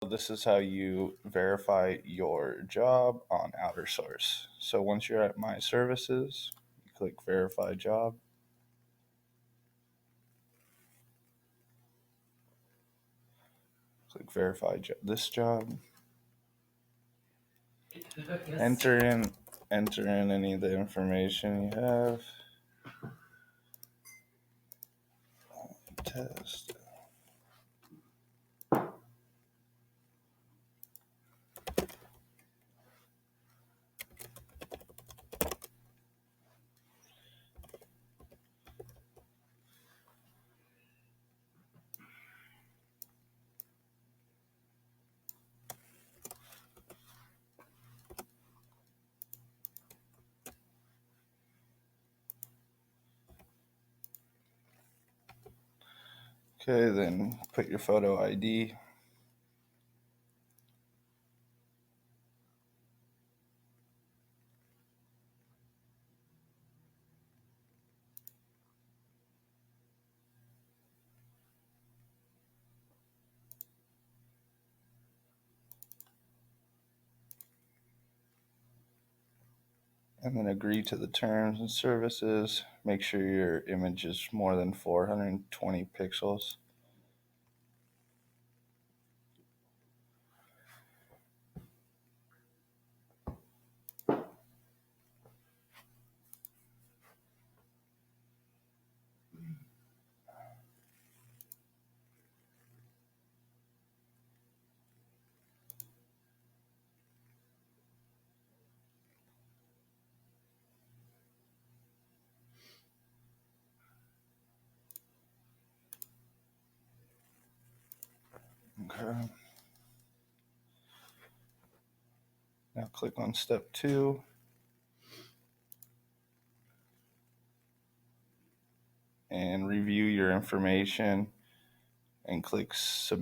this is how you verify your job on OuterSource. So once you're at My Services, you click Verify Job. Click Verify this job. Enter in any of the information you have. Test. Okay, then put your photo ID. And then agree to the terms and services. Make sure your image is more than 420 pixels. Okay. Now click on step 2. And review your information and click submit.